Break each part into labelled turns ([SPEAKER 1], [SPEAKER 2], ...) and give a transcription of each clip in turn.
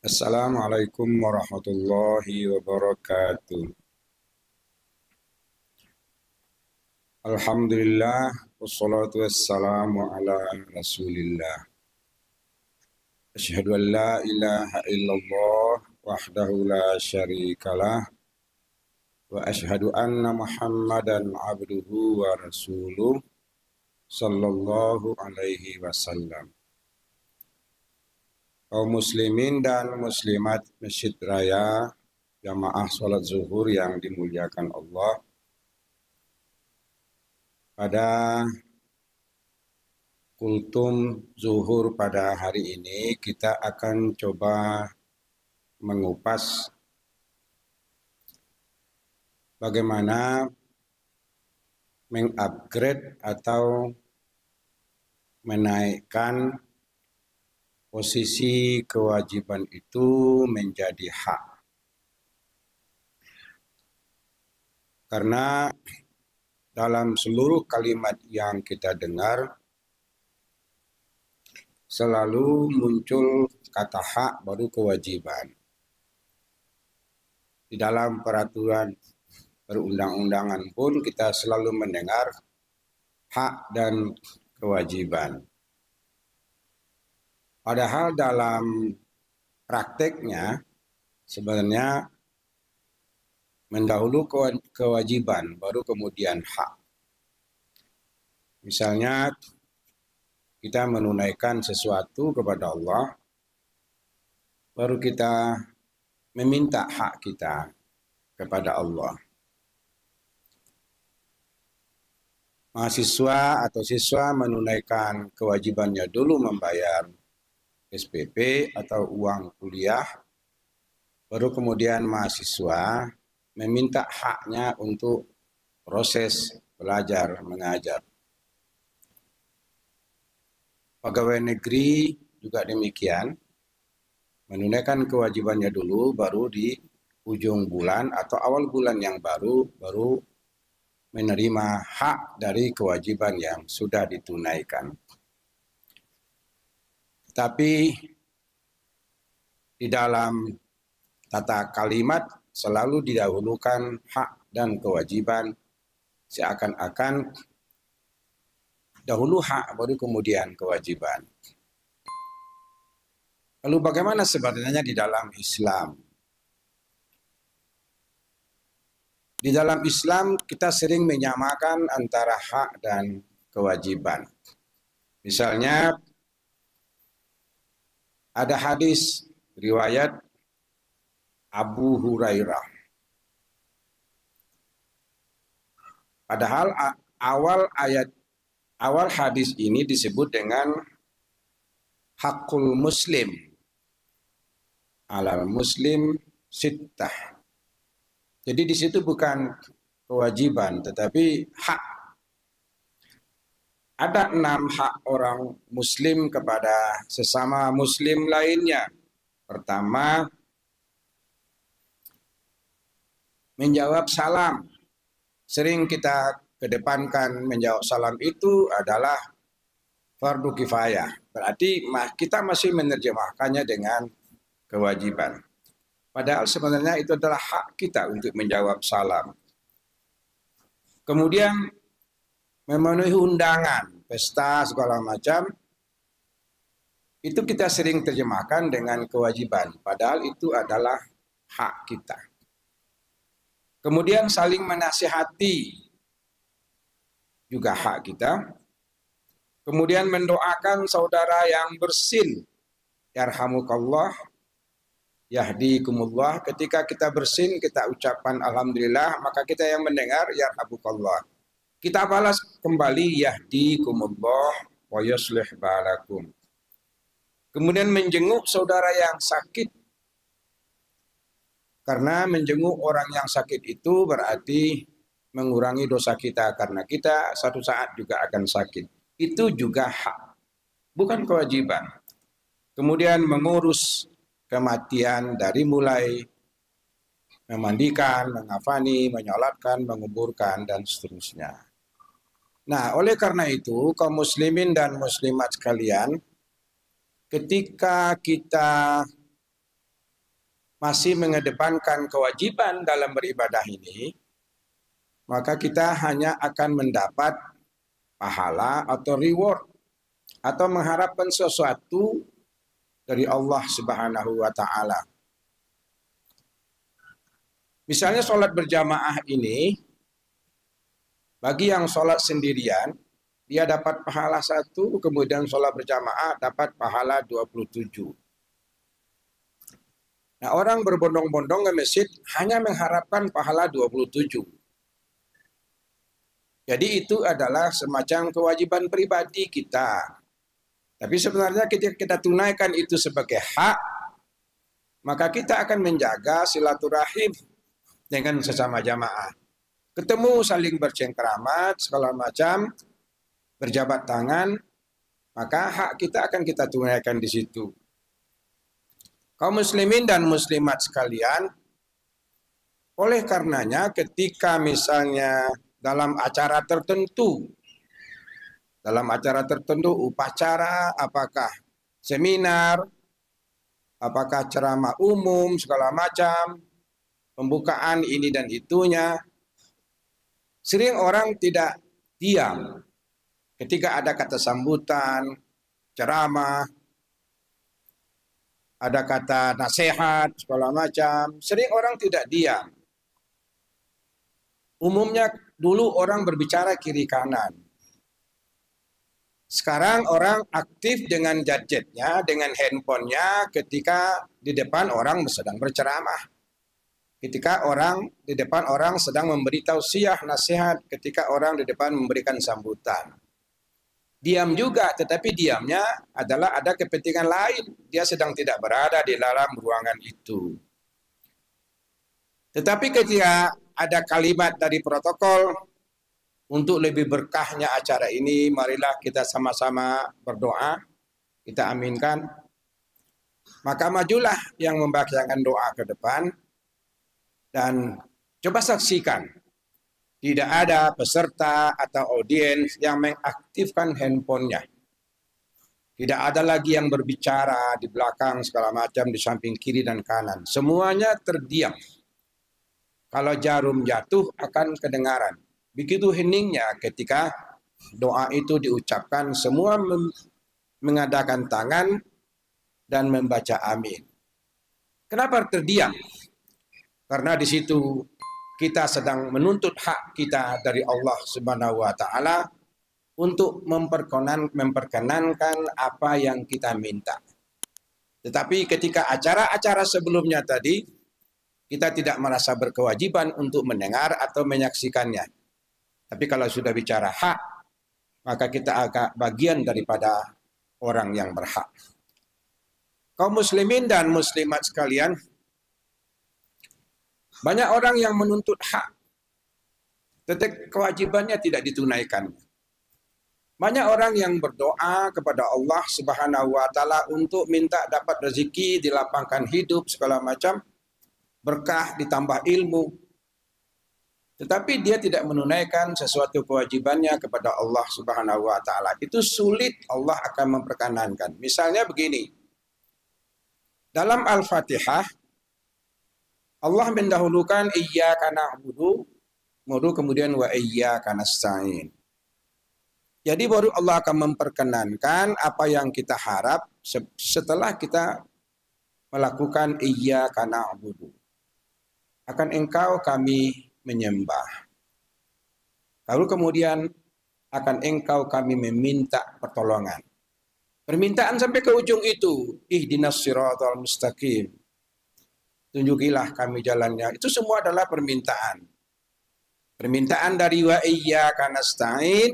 [SPEAKER 1] Assalamualaikum warahmatullahi wabarakatuh. Alhamdulillah wassalatu wassalamu ala Rasulillah. Asyhadu an la ilaha illallah wahdahu la syarikalah wa asyhadu anna Muhammadan abduhu wa rasuluh sallallahu alaihi wasallam. Kaum muslimin dan muslimat Masjid Raya Jamaah Sholat Zuhur yang dimuliakan Allah, pada kultum zuhur pada hari ini kita akan coba mengupas bagaimana mengupgrade atau menaikkan posisi kewajiban itu menjadi hak. Karena dalam seluruh kalimat yang kita dengar selalu muncul kata hak baru kewajiban. Di dalam peraturan perundang-undangan pun kita selalu mendengar hak dan kewajiban. Padahal dalam prakteknya sebenarnya mendahulu kewajiban baru kemudian hak. Misalnya kita menunaikan sesuatu kepada Allah, baru kita meminta hak kita kepada Allah. Mahasiswa atau siswa menunaikan kewajibannya dulu membayar SPP atau uang kuliah, baru kemudian mahasiswa meminta haknya untuk proses belajar mengajar. Pegawai negeri juga demikian, menunaikan kewajibannya dulu, baru di ujung bulan atau awal bulan yang baru menerima hak dari kewajiban yang sudah ditunaikan. Tapi di dalam tata kalimat selalu didahulukan hak dan kewajiban, seakan-akan dahulu hak baru kemudian kewajiban. Lalu bagaimana sebenarnya di dalam Islam? Di dalam Islam kita sering menyamakan antara hak dan kewajiban. Misalnya ada hadis riwayat Abu Hurairah. Padahal awal hadis ini disebut dengan hakul muslim alal muslim sittah. Jadi di situ bukan kewajiban tetapi hak. Ada 6 hak orang muslim kepada sesama muslim lainnya. Pertama, menjawab salam. Sering kita kedepankan menjawab salam itu adalah fardu kifayah. Berarti kita masih menerjemahkannya dengan kewajiban. Padahal sebenarnya itu adalah hak kita untuk menjawab salam. Kemudian memenuhi undangan, pesta segala macam, itu kita sering terjemahkan dengan kewajiban. Padahal itu adalah hak kita. Kemudian saling menasihati, juga hak kita. Kemudian mendoakan saudara yang bersin, yarhamukallah, yahdikumullah. Ketika kita bersin, kita ucapkan alhamdulillah, maka kita yang mendengar yarhamukallah. Kita balas kembali yahdikumullah wa yuslih balakum. Kemudian menjenguk saudara yang sakit. Karena menjenguk orang yang sakit itu berarti mengurangi dosa kita, karena kita satu saat juga akan sakit. Itu juga hak, bukan kewajiban. Kemudian mengurus kematian dari mulai memandikan, mengafani, menyolatkan, menguburkan, dan seterusnya. Nah, oleh karena itu, kaum muslimin dan muslimat sekalian, ketika kita masih mengedepankan kewajiban dalam beribadah ini, maka kita hanya akan mendapat pahala atau reward atau mengharapkan sesuatu dari Allah Subhanahu wa taala. Misalnya sholat berjamaah ini, bagi yang sholat sendirian, dia dapat pahala 1, kemudian sholat berjamaah dapat pahala 27. Nah, orang berbondong-bondong ke masjid hanya mengharapkan pahala 27. Jadi itu adalah semacam kewajiban pribadi kita. Tapi sebenarnya ketika kita tunaikan itu sebagai hak, maka kita akan menjaga silaturahim dengan sesama jamaah. Ketemu saling bercengkeramat, segala macam, berjabat tangan, maka hak kita akan kita tunaikan di situ. Kaum muslimin dan muslimat sekalian, oleh karenanya ketika misalnya dalam acara tertentu, upacara, apakah seminar, apakah ceramah umum, segala macam, pembukaan ini dan itunya, sering orang tidak diam ketika ada kata sambutan, ceramah, ada kata nasihat, segala macam. Sering orang tidak diam. Umumnya dulu orang berbicara kiri kanan. Sekarang orang aktif dengan gadgetnya, dengan handphonenya ketika di depan orang sedang berceramah. Ketika orang di depan orang sedang memberi tausiah, nasihat, ketika orang di depan memberikan sambutan. Diam juga, tetapi diamnya adalah ada kepentingan lain. Dia sedang tidak berada di dalam ruangan itu. Tetapi ketika ada kalimat dari protokol, untuk lebih berkahnya acara ini, marilah kita sama-sama berdoa, kita aminkan. Maka majulah yang membacakan doa ke depan, dan coba saksikan. Tidak ada peserta atau audiens yang mengaktifkan handphonenya. Tidak ada lagi yang berbicara di belakang segala macam, di samping kiri dan kanan. Semuanya terdiam. Kalau jarum jatuh akan kedengaran. Begitu heningnya ketika doa itu diucapkan, semua mengadakan tangan dan membaca amin. Kenapa terdiam? Karena di situ kita sedang menuntut hak kita dari Allah Subhanahu wa taala untuk memperkenankan apa yang kita minta. Tetapi ketika acara-acara sebelumnya tadi, kita tidak merasa berkewajiban untuk mendengar atau menyaksikannya. Tapi kalau sudah bicara hak, maka kita agak bagian daripada orang yang berhak. Kaum muslimin dan muslimat sekalian, banyak orang yang menuntut hak, tetapi kewajibannya tidak ditunaikan. Banyak orang yang berdoa kepada Allah Subhanahu wa taala untuk minta dapat rezeki, dilapangkan hidup, segala macam, berkah, ditambah ilmu. Tetapi dia tidak menunaikan sesuatu kewajibannya kepada Allah Subhanahu wa taala. Itu sulit Allah akan memperkenankan. Misalnya begini. Dalam Al-Fatihah Allah mendahulukan iyyaka na'budu, kemudian wa iyyaka nasta'in. Jadi baru Allah akan memperkenankan apa yang kita harap setelah kita melakukan iyyaka na'budu. Akan engkau kami menyembah. Lalu kemudian akan engkau kami meminta pertolongan. Permintaan sampai ke ujung itu, ihdinas siratal mustaqim. Tunjukilah kami jalannya. Itu semua adalah permintaan. Permintaan dari wa iyyaka nasta'in,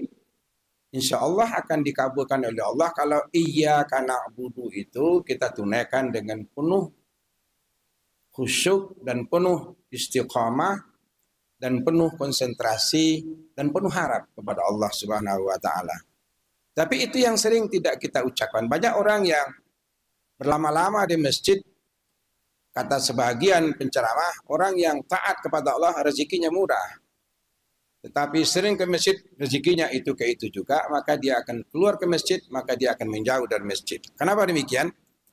[SPEAKER 1] insya Allah akan dikabulkan oleh Allah kalau iyyaka na'budu itu kita tunaikan dengan penuh khusyuk dan penuh istiqamah dan penuh konsentrasi dan penuh harap kepada Allah Subhanahu wa taala. Tapi itu yang sering tidak kita ucapkan. Banyak orang yang berlama-lama di masjid, kata sebagian penceramah, orang yang taat kepada Allah rezekinya murah. Tetapi sering ke masjid, rezekinya itu ke itu juga, maka dia akan keluar ke masjid, maka dia akan menjauh dari masjid. Kenapa demikian?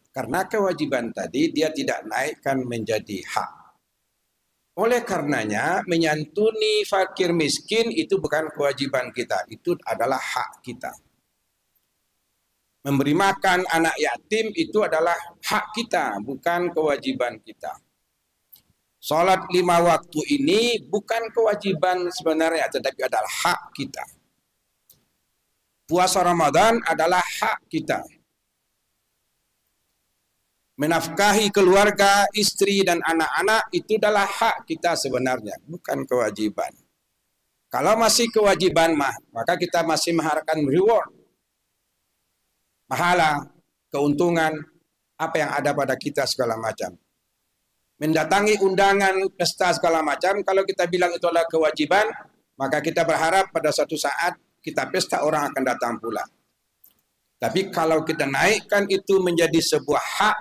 [SPEAKER 1] Karena kewajiban tadi dia tidak naikkan menjadi hak. Oleh karenanya menyantuni fakir miskin itu bukan kewajiban kita, itu adalah hak kita. Memberi makan anak yatim itu adalah hak kita, bukan kewajiban kita. Salat 5 waktu ini bukan kewajiban sebenarnya, tetapi adalah hak kita. Puasa Ramadan adalah hak kita. Menafkahi keluarga, istri dan anak-anak itu adalah hak kita sebenarnya, bukan kewajiban. Kalau masih kewajiban maka kita masih mengharapkan reward, pahala, keuntungan, apa yang ada pada kita segala macam. Mendatangi undangan, pesta segala macam, kalau kita bilang itu adalah kewajiban, maka kita berharap pada suatu saat kita pesta orang akan datang pula. Tapi kalau kita naikkan itu menjadi sebuah hak,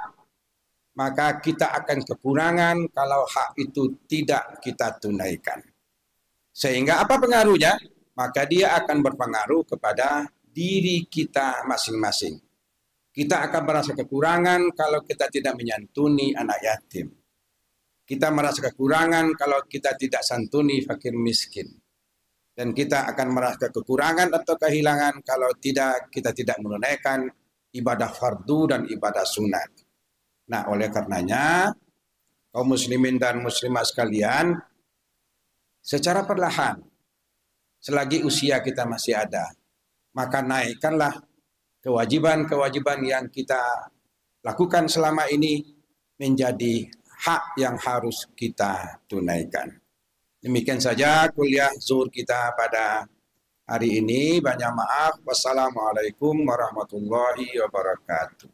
[SPEAKER 1] maka kita akan kekurangan kalau hak itu tidak kita tunaikan. Sehingga apa pengaruhnya? Maka dia akan berpengaruh kepada diri kita masing-masing. Kita akan merasa kekurangan kalau kita tidak menyantuni anak yatim. Kita merasa kekurangan kalau kita tidak santuni fakir miskin. Dan kita akan merasa kekurangan atau kehilangan kalau kita tidak menunaikan ibadah fardu dan ibadah sunat. Nah, oleh karenanya, kaum muslimin dan muslimah sekalian, secara perlahan, selagi usia kita masih ada, maka naikkanlah kewajiban-kewajiban yang kita lakukan selama ini menjadi hak yang harus kita tunaikan. Demikian saja kuliah zuhur kita pada hari ini. Banyak maaf. Wassalamualaikum warahmatullahi wabarakatuh.